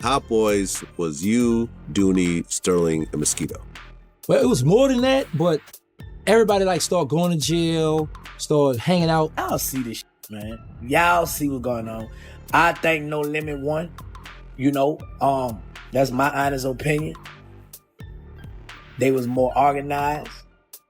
Hot Boys was you, Dooney, Sterling, and Mosquito. Well, it was more than that, but everybody like started going to jail, started hanging out. Y'all see this shit, man. Y'all see what's going on. I think No Limit won. You know, that's my honest opinion. They was more organized.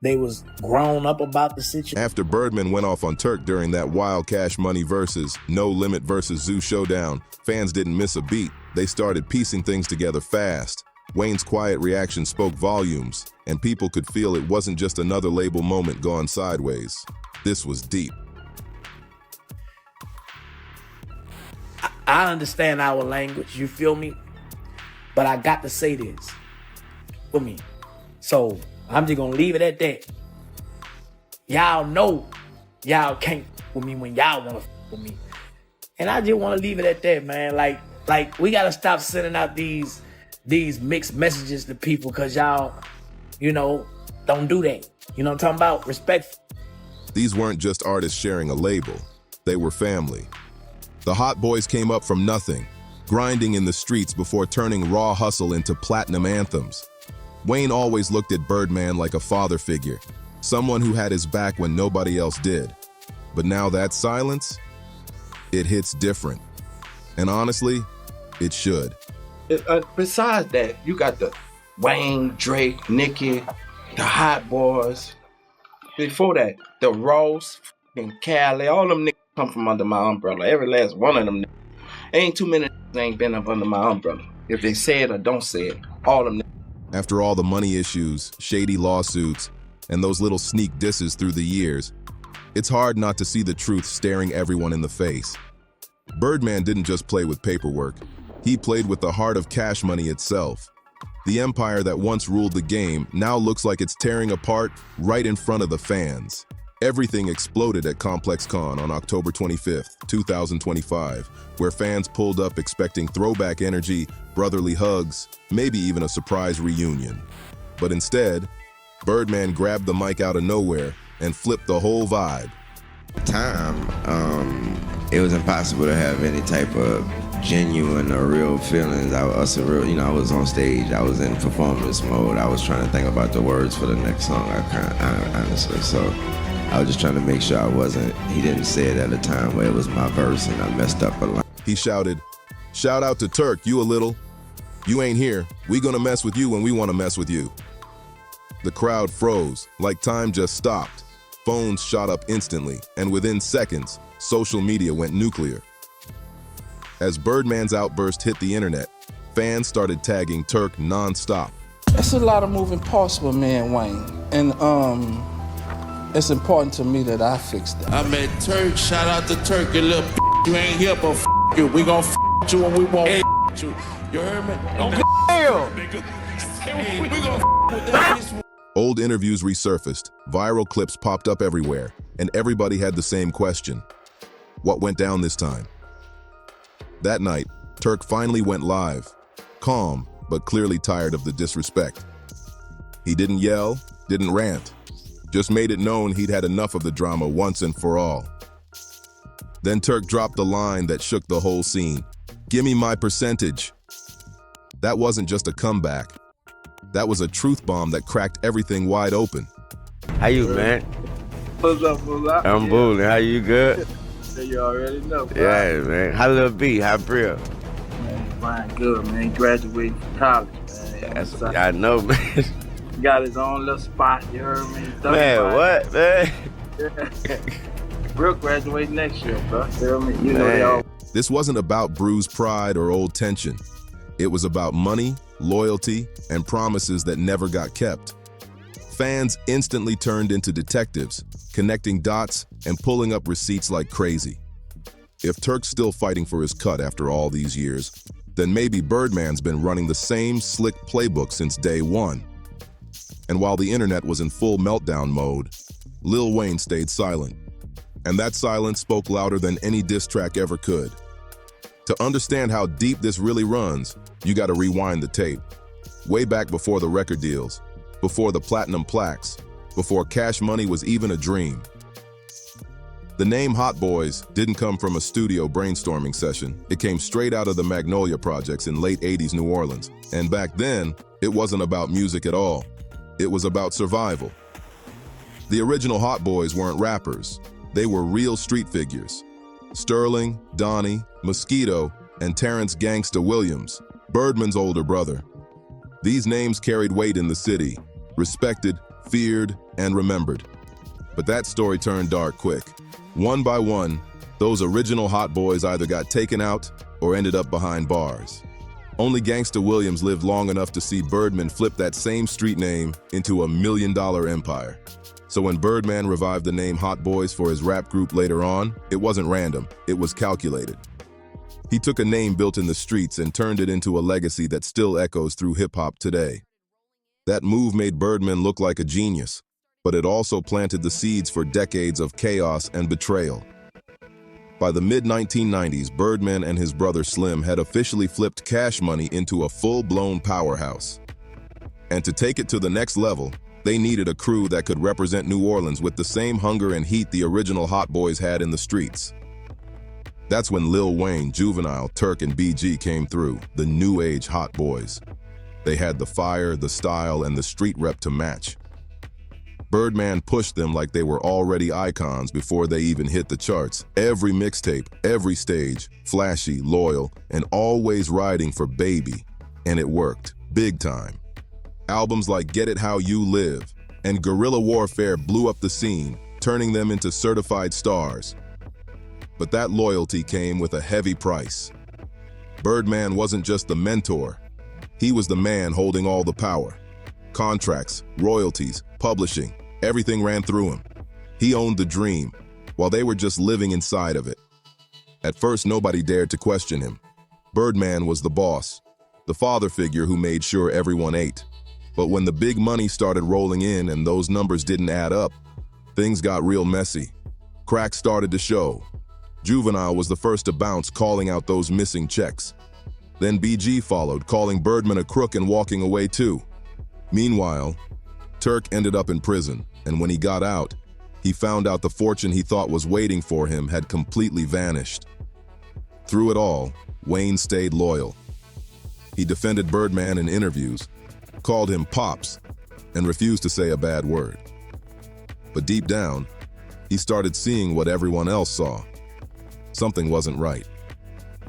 They was grown up about the situation. After Birdman went off on Turk during that Wild Cash Money versus No Limit versus Zoo showdown, fans didn't miss a beat. They started piecing things together fast. Wayne's quiet reaction spoke volumes, and people could feel it wasn't just another label moment gone sideways. This was deep. I understand our language, you feel me? But I got to say this for me. So I'm just gonna leave it at that. Y'all know y'all can't with me when y'all wanna with me. And I just wanna leave it at that, man. Like we gotta stop sending out these mixed messages to people because y'all, you know, don't do that. You know what I'm talking about? Respect. These weren't just artists sharing a label. They were family. The Hot Boys came up from nothing, grinding in the streets before turning raw hustle into platinum anthems. Wayne always looked at Birdman like a father figure, someone who had his back when nobody else did. But now that silence, it hits different. And honestly, it should. Besides that, you got the Wayne, Drake, Nicki, the Hot Boys. Before that, the Ross, and Cali, all them niggas come from under my umbrella. Every last one of them niggas. Ain't too many niggas ain't been up under my umbrella. If they say it or don't say it, all them niggas. After all the money issues, shady lawsuits, and those little sneak disses through the years, it's hard not to see the truth staring everyone in the face. Birdman didn't just play with paperwork. He played with the heart of Cash Money itself. The empire that once ruled the game now looks like it's tearing apart right in front of the fans. Everything exploded at Complex Con on October 25th, 2025, where fans pulled up expecting throwback energy, brotherly hugs, maybe even a surprise reunion. But instead, Birdman grabbed the mic out of nowhere and flipped the whole vibe. It was impossible to have any type of genuine or real feelings. I was on stage. I was in performance mode. I was trying to think about the words for the next song. Honestly, so I was just trying to make sure he didn't say it at a time where it was my verse and I messed up a line. He shouted, "Shout out to Turk, you a little. You ain't here. We gonna mess with you when we wanna mess with you." The crowd froze, like time just stopped. Phones shot up instantly, and within seconds, social media went nuclear. As Birdman's outburst hit the internet, fans started tagging Turk non-stop. It's a lot of moving parts with me and Wayne, and it's important to me that I fix that. I met Turk, shout out to Turk, you little you ain't here, but you. We gon' you when we won't you. You heard me? Don't we gon' with that. Old interviews resurfaced, viral clips popped up everywhere, and everybody had the same question. What went down this time? That night, Turk finally went live, calm, but clearly tired of the disrespect. He didn't yell, didn't rant, just made it known he'd had enough of the drama once and for all. Then Turk dropped the line that shook the whole scene. "Gimme my percentage." That wasn't just a comeback. That was a truth bomb that cracked everything wide open. How you, man? What's up? I'm bullying. How you, good? You already know, bro. Yeah, man. How Lil B? How Bria? Man, fine, good, man. Graduating from college, man. I know, man. Got his own little spot, you heard me? Man, what, man? Real graduate next year, bro. You hear me? You know they all. This wasn't about bruised pride or old tension. It was about money, loyalty, and promises that never got kept. Fans instantly turned into detectives, connecting dots and pulling up receipts like crazy. If Turk's still fighting for his cut after all these years, then maybe Birdman's been running the same slick playbook since day one. And while the internet was in full meltdown mode, Lil Wayne stayed silent. And that silence spoke louder than any diss track ever could. To understand how deep this really runs, you gotta rewind the tape. Way back before the record deals, before the platinum plaques, before Cash Money was even a dream. The name Hot Boys didn't come from a studio brainstorming session. It came straight out of the Magnolia Projects in late 80s New Orleans. And back then, it wasn't about music at all. It was about survival. The original Hot Boys weren't rappers. They were real street figures. Sterling, Donnie, Mosquito, and Terrence Gangsta Williams, Birdman's older brother. These names carried weight in the city, respected, feared, and remembered. But that story turned dark quick. One by one, those original Hot Boys either got taken out or ended up behind bars. Only Gangsta Williams lived long enough to see Birdman flip that same street name into $1 million empire. So when Birdman revived the name Hot Boys for his rap group later on, it wasn't random, it was calculated. He took a name built in the streets and turned it into a legacy that still echoes through hip-hop today. That move made Birdman look like a genius, but it also planted the seeds for decades of chaos and betrayal. By the mid-1990s, Birdman and his brother Slim had officially flipped Cash Money into a full-blown powerhouse. And to take it to the next level, they needed a crew that could represent New Orleans with the same hunger and heat the original Hot Boys had in the streets. That's when Lil Wayne, Juvenile, Turk, and BG came through, the new age Hot Boys. They had the fire, the style, and the street rep to match. Birdman pushed them like they were already icons before they even hit the charts. Every mixtape, every stage, flashy, loyal, and always riding for Baby. And it worked, big time. Albums like Get It How You Live and Guerrilla Warfare blew up the scene, turning them into certified stars. But that loyalty came with a heavy price. Birdman wasn't just the mentor. He was the man holding all the power. Contracts, royalties, publishing, everything ran through him. He owned the dream, while they were just living inside of it. At first, nobody dared to question him. Birdman was the boss, the father figure who made sure everyone ate. But when the big money started rolling in and those numbers didn't add up, things got real messy. Cracks started to show. Juvenile was the first to bounce, calling out those missing checks. Then BG followed, calling Birdman a crook and walking away too. Meanwhile, Turk ended up in prison, and when he got out, he found out the fortune he thought was waiting for him had completely vanished. Through it all, Wayne stayed loyal. He defended Birdman in interviews, called him Pops, and refused to say a bad word. But deep down, he started seeing what everyone else saw. Something wasn't right.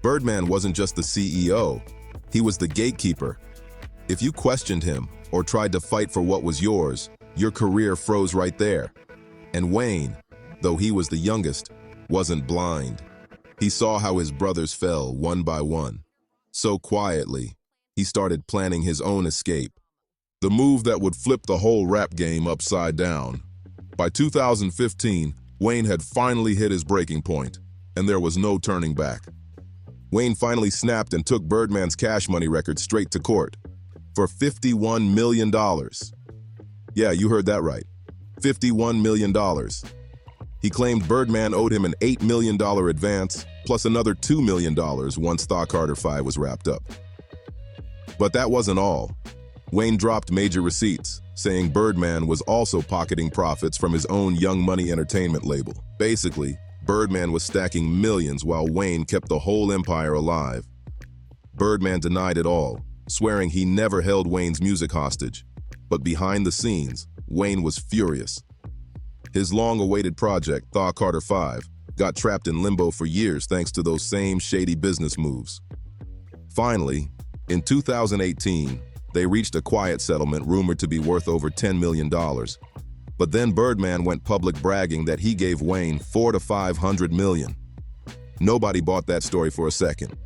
Birdman wasn't just the CEO, he was the gatekeeper. If you questioned him or tried to fight for what was yours, your career froze right there. And Wayne, though he was the youngest, wasn't blind. He saw how his brothers fell one by one. So quietly, he started planning his own escape. The move that would flip the whole rap game upside down. By 2015, Wayne had finally hit his breaking point, and there was no turning back. Wayne finally snapped and took Birdman's Cash Money record straight to court for $51 million. Yeah, you heard that right. $51 million. He claimed Birdman owed him an $8 million advance, plus another $2 million once Thaw Carter 5 was wrapped up. But that wasn't all. Wayne dropped major receipts, saying Birdman was also pocketing profits from his own Young Money Entertainment label. Basically, Birdman was stacking millions while Wayne kept the whole empire alive. Birdman denied it all, swearing he never held Wayne's music hostage. But behind the scenes, Wayne was furious. His long-awaited project, Thaw Carter 5, got trapped in limbo for years thanks to those same shady business moves. Finally, in 2018, they reached a quiet settlement rumored to be worth over $10 million. But then Birdman went public bragging that he gave Wayne $400 to $500 million. Nobody bought that story for a second.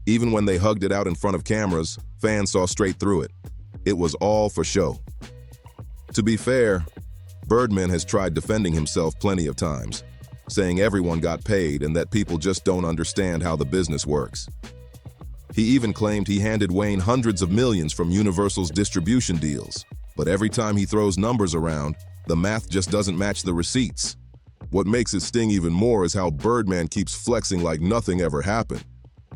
Even when they hugged it out in front of cameras, fans saw straight through it. It was all for show. To be fair, Birdman has tried defending himself plenty of times, saying everyone got paid and that people just don't understand how the business works. He even claimed he handed Wayne hundreds of millions from Universal's distribution deals. But every time he throws numbers around, the math just doesn't match the receipts. What makes it sting even more is how Birdman keeps flexing like nothing ever happened.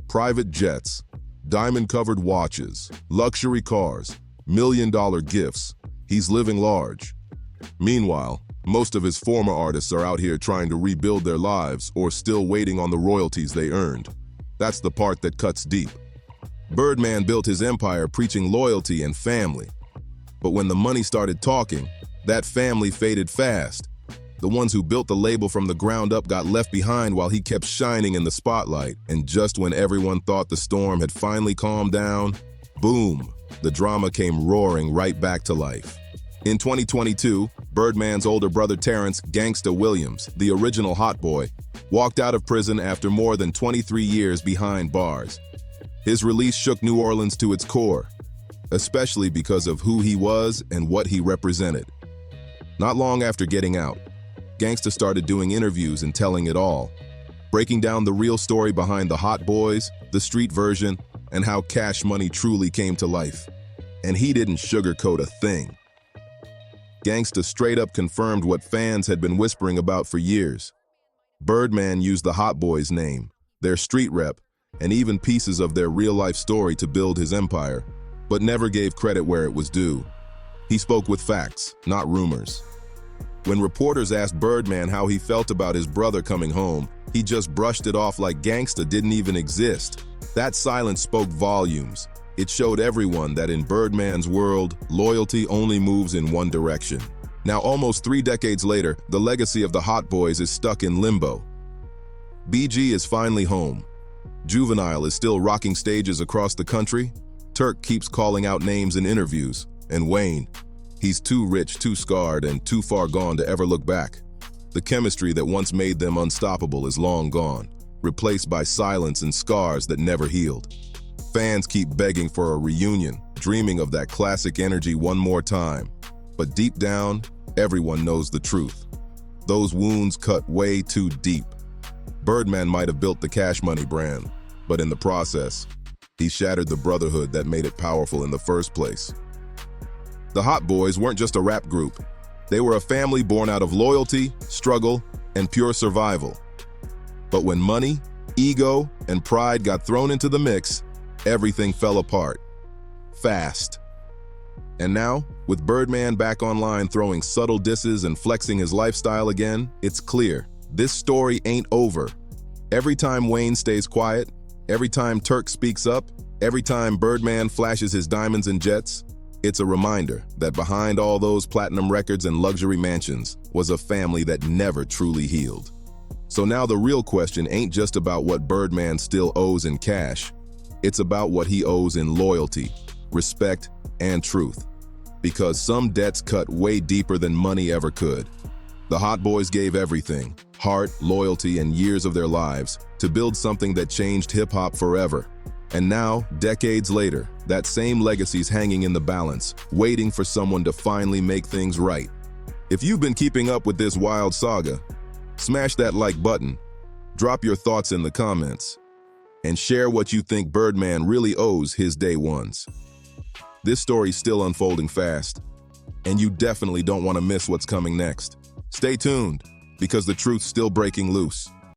Private jets, diamond-covered watches, luxury cars, million-dollar gifts. He's living large. Meanwhile, Most of his former artists are out here trying to rebuild their lives or still waiting on the royalties they earned. That's the part that cuts deep. Birdman built his empire preaching loyalty and family. But when the money started talking, that family faded fast. The ones who built the label from the ground up got left behind while he kept shining in the spotlight. And just when everyone thought the storm had finally calmed down, boom, the drama came roaring right back to life. In 2022, Birdman's older brother Terrence "Gangsta" Williams, the original Hot Boy, walked out of prison after more than 23 years behind bars. His release shook New Orleans to its core, especially because of who he was and what he represented. Not long after getting out, Gangsta started doing interviews and telling it all, breaking down the real story behind the Hot Boys, the street version, and how Cash Money truly came to life. And he didn't sugarcoat a thing. Gangsta straight up confirmed what fans had been whispering about for years. Birdman used the Hot Boys name, their street rep, and even pieces of their real-life story to build his empire, but never gave credit where it was due. He spoke with facts, not rumors. When reporters asked Birdman how he felt about his brother coming home, he just brushed it off like Gangsta didn't even exist. That silence spoke volumes. It showed everyone that in Birdman's world, loyalty only moves in one direction. Now, almost 3 decades later, the legacy of the Hot Boys is stuck in limbo. BG is finally home. Juvenile is still rocking stages across the country. Turk keeps calling out names in interviews. And Wayne, he's too rich, too scarred, and too far gone to ever look back. The chemistry that once made them unstoppable is long gone, replaced by silence and scars that never healed. Fans keep begging for a reunion, dreaming of that classic energy one more time. But deep down, everyone knows the truth. Those wounds cut way too deep. Birdman might have built the Cash Money brand, but in the process, he shattered the brotherhood that made it powerful in the first place. The Hot Boys weren't just a rap group. They were a family born out of loyalty, struggle, and pure survival. But when money, ego, and pride got thrown into the mix, everything fell apart. Fast. And now, with Birdman back online throwing subtle disses and flexing his lifestyle again, it's clear, this story ain't over. Every time Wayne stays quiet, every time Turk speaks up, every time Birdman flashes his diamonds and jets, it's a reminder that behind all those platinum records and luxury mansions was a family that never truly healed. So now the real question ain't just about what Birdman still owes in cash. It's about what he owes in loyalty, respect, and truth. Because some debts cut way deeper than money ever could. The Hot Boys gave everything, heart, loyalty, and years of their lives, to build something that changed hip-hop forever. And now, decades later, that same legacy's hanging in the balance, waiting for someone to finally make things right. If you've been keeping up with this wild saga, smash that like button, drop your thoughts in the comments, and share what you think Birdman really owes his day ones. This story's still unfolding fast, and you definitely don't want to miss what's coming next. Stay tuned, because the truth's still breaking loose.